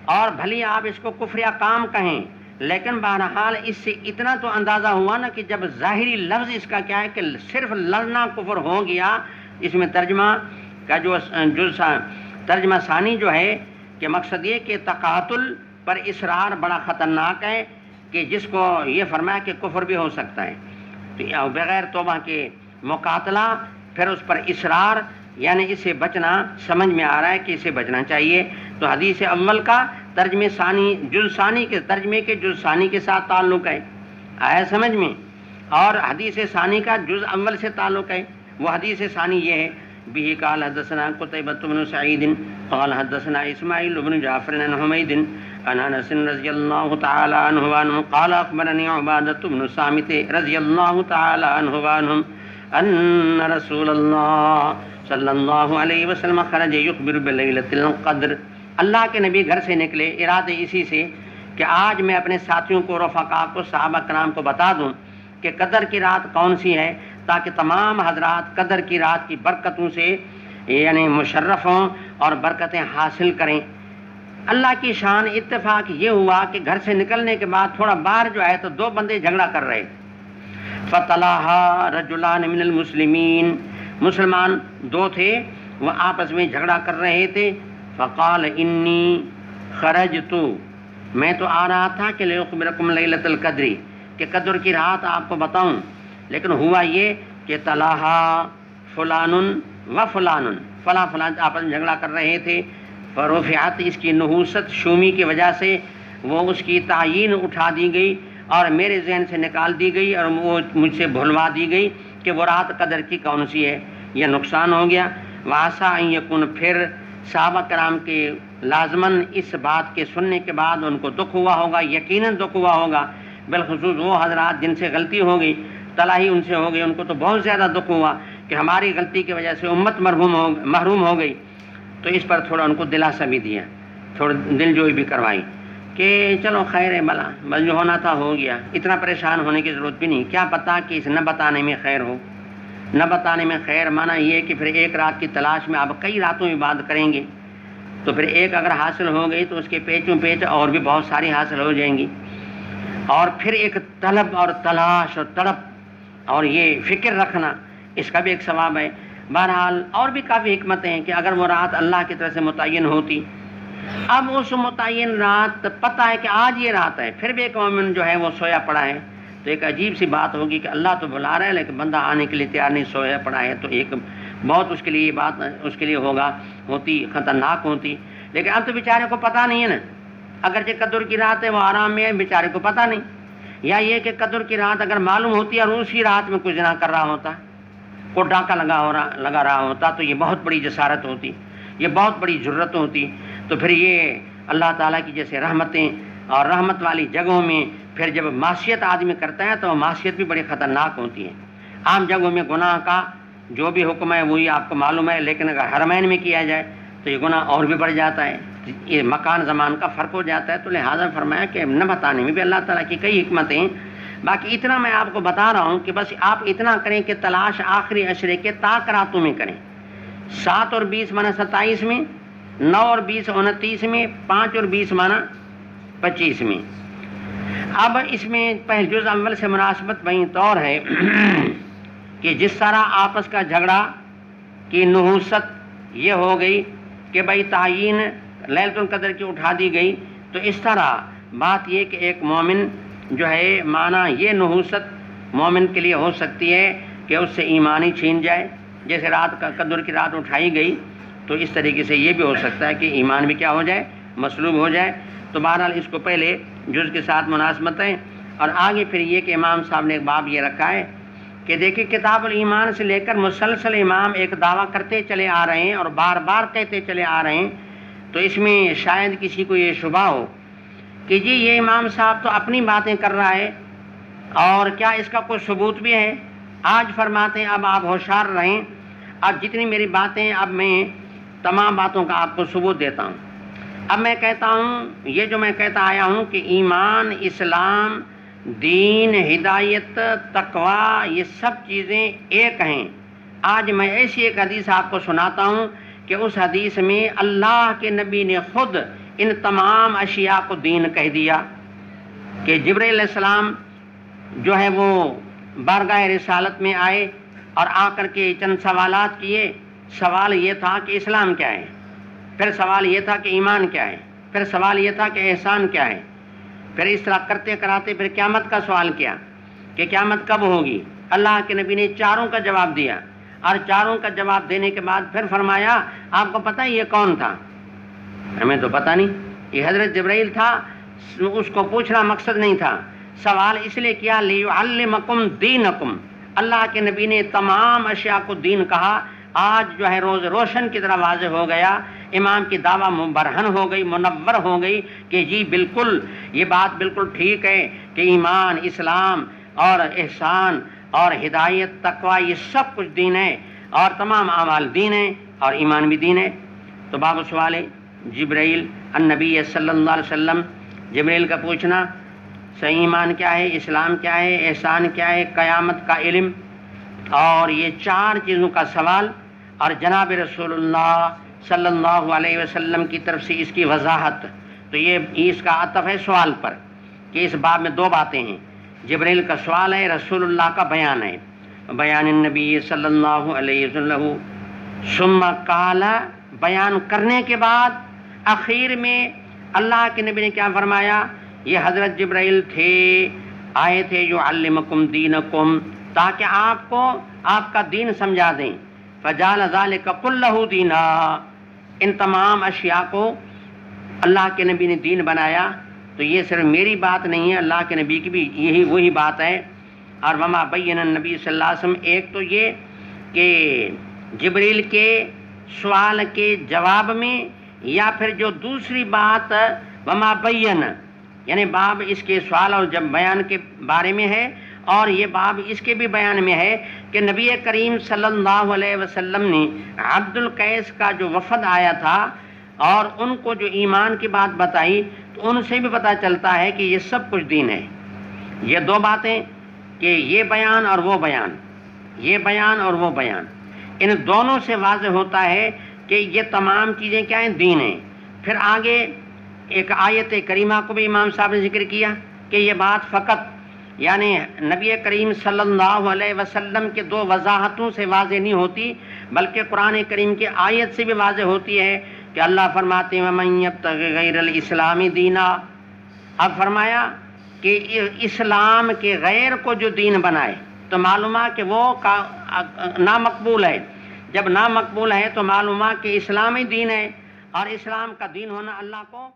اور بھلی آپ اس کو کفر یا کام کہیں، لیکن بہرحال اس سے اتنا تو اندازہ ہوا نا کہ جب ظاہری لفظ اس کا کیا ہے کہ صرف لڑنا کفر ہو گیا، اس میں ترجمہ کا جو ترجمہ ثانی جو ہے کہ مقصد یہ کہ تقاتل پر اصرار بڑا خطرناک ہے، کہ جس کو یہ فرمایا کہ کفر بھی ہو سکتا ہے، تو بغیر توبہ کے مقاتلہ پھر اس پر اصرار، یعنی اسے بچنا سمجھ میں آ رہا ہے کہ اسے بچنا چاہیے۔ تو حدیث اول کا ترجمے ثانی جز ثانی کے ترجمے کے جز ثانی کے ساتھ تعلق ہے، آیا سمجھ میں، اور حدیث ثانی کا جز اول سے تعلق ہے۔ وہ حدیث ثانی یہ ہے، به قال حدثنا قتيبة بن سعيد قال حدثنا اسماعيل بن جعفر عن حميد عن انس رضي الله تعالى عنه وعنه قال اخبرني عبادة بن صامت رضي الله تعالى عنه وعنهم ان رسول الله صلی اللہ علیہ وسلم خرج یخبر بلیلۃ القدر، اللہ کے نبی گھر سے نکلے ارادے اسی سے کہ آج میں اپنے ساتھیوں کو، رفقا کو، صحابہ کرام کو بتا دوں کہ قدر کی رات کون سی ہے، تاکہ تمام حضرات قدر کی رات کی برکتوں سے یعنی مشرف ہوں اور برکتیں حاصل کریں۔ اللہ کی شان اتفاق یہ ہوا کہ گھر سے نکلنے کے بعد تھوڑا باہر جو ہے تو دو بندے جھگڑا کر رہے، فطلعها رجلان من المسلمین، مسلمان دو تھے، وہ آپس میں جھگڑا کر رہے تھے، فقال انی خرجت، میں تو آ رہا تھا کہ لیخبرکم لیلۃ القدر، کہ قدر کی رات آپ کو بتاؤں، لیکن ہوا یہ کہ طلحہ فلان و فلان، فلاں فلان آپس میں جھگڑا کر رہے تھے، فرفعت، اس کی نحوست شومی کی وجہ سے وہ اس کی تعیین اٹھا دی گئی اور میرے ذہن سے نکال دی گئی اور وہ مجھ سے بھلوا دی گئی کہ وہ رات قدر کی کون سی ہے، یہ نقصان ہو گیا۔ وعسیٰ ان یکون، پھر صحابہ کرام کے لازماً اس بات کے سننے کے بعد ان کو دکھ ہوا ہوگا، یقیناً دکھ ہوا ہوگا، بالخصوص وہ حضرات جن سے غلطی ہو گئی، تلاہی ان سے ہو گئی، ان کو تو بہت زیادہ دکھ ہوا کہ ہماری غلطی کی وجہ سے امت محروم ہو گئی، تو اس پر تھوڑا ان کو دلاسا بھی دیا، تھوڑا دل جوئی بھی کروائی کہ چلو خیر ہے، بلا بس جو ہونا تھا ہو گیا، اتنا پریشان ہونے کی ضرورت بھی نہیں، کیا پتہ کہ اس نہ بتانے میں خیر ہو، نہ بتانے میں خیر معنی یہ کہ پھر ایک رات کی تلاش میں آپ کئی راتوں میں بات کریں گے، تو پھر ایک اگر حاصل ہو گئی تو اس کے پیچوں پیچ اور بھی بہت ساری حاصل ہو جائیں گی، اور پھر ایک طلب اور تلاش اور تڑپ اور یہ فکر رکھنا، اس کا بھی ایک ثواب ہے۔ بہرحال اور بھی کافی حکمتیں ہیں کہ اگر وہ رات اللہ کی طرف سے متعین ہوتی، اب اس متعین رات پتہ ہے کہ آج یہ رات ہے، پھر بھی ایک مومن جو ہے وہ سویا پڑا ہے، تو ایک عجیب سی بات ہوگی کہ اللہ تو بلا رہا ہے لیکن بندہ آنے کے لیے تیار نہیں، سویا پڑا ہے، تو ایک بہت اس کے لیے یہ بات اس کے لیے ہوتی خطرناک ہوتی، لیکن اب تو بیچارے کو پتہ نہیں ہے نا، اگرچہ قدر کی رات ہے وہ آرام میں ہے، بیچارے کو پتہ نہیں، یا یہ کہ قدر کی رات اگر معلوم ہوتی اور اسی رات میں کچھ زنا کر رہا ہوتا، کو ڈاکہ لگا رہا ہوتا، تو یہ بہت بڑی جسارت ہوتی، یہ بہت بڑی جرت ہوتی، تو پھر یہ اللہ تعالیٰ کی جیسے رحمتیں اور رحمت والی جگہوں میں پھر جب معصیت آدمی کرتا ہے تو معصیت بھی بڑی خطرناک ہوتی ہے۔ عام جگہوں میں گناہ کا جو بھی حکم ہے وہی آپ کو معلوم ہے، لیکن اگر حرمین میں کیا جائے تو یہ گناہ اور بھی بڑھ جاتا ہے، یہ مکان زمان کا فرق ہو جاتا ہے، تو لہٰذا فرمایا کہ نہ بتانے میں بھی اللہ تعالیٰ کی کئی حکمتیں ہیں۔ باقی اتنا میں آپ کو بتا رہا ہوں کہ بس آپ اتنا کریں کہ تلاش آخری عشرے کے تاک راتوں میں کریں، 7 اور 20 معنی 27 میں، 9 اور 20 29 میں، 5 اور 20 معنی 25 میں۔ اب اس میں پہلے جز اول سے مناسبت بہین طور ہے کہ جس طرح آپس کا جھگڑا کی نحوست یہ ہو گئی کہ بھائی تعیین لیلۃ القدر کی اٹھا دی گئی، تو اس طرح بات یہ کہ ایک مومن جو ہے معنی یہ نحوست مومن کے لیے ہو سکتی ہے کہ اس سے ایمان ہی چھین جائے، جیسے رات کا قدر کی رات اٹھائی گئی تو اس طریقے سے یہ بھی ہو سکتا ہے کہ ایمان بھی کیا ہو جائے، مسلوب ہو جائے۔ تو بہرحال اس کو پہلے جز کے ساتھ مناسبت ہے، اور آگے پھر یہ کہ امام صاحب نے ایک باب یہ رکھا ہے کہ دیکھیں کتاب الایمان سے لے کر مسلسل امام ایک دعویٰ کرتے چلے آ رہے ہیں اور بار بار کہتے چلے آ رہے ہیں، تو اس میں شاید کسی کو یہ شبہ ہو کہ جی یہ امام صاحب تو اپنی باتیں کر رہا ہے اور کیا اس کا کوئی ثبوت بھی ہے؟ آج فرماتے ہیں اب آپ ہوشیار رہیں، اب جتنی میری باتیں اب میں تمام باتوں کا آپ کو ثبوت دیتا ہوں۔ اب میں کہتا ہوں یہ جو میں کہتا آیا ہوں کہ ایمان، اسلام، دین، ہدایت، تقوی، یہ سب چیزیں ایک ہیں۔ آج میں ایسی ایک حدیث آپ کو سناتا ہوں کہ اس حدیث میں اللہ کے نبی نے خود ان تمام اشیاء کو دین کہہ دیا کہ جبرائیل علیہ السلام جو ہے وہ بارگاہ رسالت میں آئے اور آ کر کے چند سوالات کیے. سوال یہ تھا کہ اسلام کیا ہے، پھر سوال یہ تھا کہ ایمان کیا ہے، پھر سوال یہ تھا کہ احسان کیا ہے. پھر اس طرح کرتے کراتے پھر قیامت کا سوال کیا کہ قیامت کب ہوگی. اللہ کے نبی نے چاروں کا جواب دیا، اور چاروں کا جواب دینے کے بعد پھر فرمایا آپ کو پتہ یہ کون تھا؟ ہمیں تو پتہ نہیں. یہ حضرت جبرائیل تھا. اس کو پوچھنا مقصد نہیں تھا، سوال اس لیے کیا لیعلمکم دینکم. اللہ کے نبی نے تمام اشیاء کو دین کہا. آج جو ہے روز روشن کی طرح واضح ہو گیا، امام کی دعویٰ برہن ہو گئی، منور ہو گئی کہ جی بالکل یہ بات بالکل ٹھیک ہے کہ ایمان، اسلام اور احسان اور ہدایت، تقوی یہ سب کچھ دین ہے، اور تمام اعمال دین ہے، اور ایمان بھی دین ہے. تو باب سوال جبرائیل النبی صلی اللہ علیہ وسلم، جبرائیل کا پوچھنا صحیح ایمان کیا ہے، اسلام کیا ہے، احسان کیا ہے، قیامت کا علم، اور یہ چار چیزوں کا سوال، اور جناب رسول اللہ صلی اللہ علیہ وسلم کی طرف سے اس کی وضاحت. تو یہ اس کا عطف ہے سوال پر کہ اس باب میں دو باتیں ہیں، جبرائیل کا سوال ہے، رسول اللہ کا بیان ہے. بیان النبی صلی اللہ علیہ وسلم ثم قال، بیان کرنے کے بعد آخر میں اللہ کے نبی نے کیا فرمایا؟ یہ حضرت جبرائیل تھے، آئے تھے یعلمکم دینکم، تاکہ آپ کو آپ کا دین سمجھا دیں. فجعل ذلک کلہ دینا، ان تمام اشیاء کو اللہ کے نبی نے دین بنایا. تو یہ صرف میری بات نہیں ہے، اللہ کے نبی کی بھی یہی وہی بات ہے. اور وما بین النبی صلی اللہ علیہ وسلم، ایک تو یہ کہ جبریل کے سوال کے جواب میں، یا پھر جو دوسری بات وما بین، یعنی باب اس کے سوال اور جب بیان کے بارے میں ہے، اور یہ باب اس کے بھی بیان میں ہے کہ نبی کریم صلی اللہ علیہ وسلم نے عبد القیس کا جو وفد آیا تھا اور ان کو جو ایمان کی بات بتائی، تو ان سے بھی پتہ چلتا ہے کہ یہ سب کچھ دین ہے. یہ دو باتیں کہ یہ بیان اور وہ بیان، یہ بیان اور وہ بیان، ان دونوں سے واضح ہوتا ہے کہ یہ تمام چیزیں کیا ہیں؟ دین ہیں. پھر آگے ایک آیت کریمہ کو بھی امام صاحب نے ذکر کیا کہ یہ بات فقط یعنی نبی کریم صلی اللہ علیہ وسلم کے دو وضاحتوں سے واضح نہیں ہوتی، بلکہ قرآن کریم کی آیت سے بھی واضح ہوتی ہے کہ اللہ فرماتے ہیں وَمَن يَبْتَغِ غَيْرَ الْإِسْلَامِ دِينًا. اب فرمایا کہ اسلام کے غیر کو جو دین بنائے تو معلومہ کہ وہ نامقبول ہے. جب نامقبول ہے تو معلومہ کہ اسلامی دین ہے، اور اسلام کا دین ہونا اللہ کو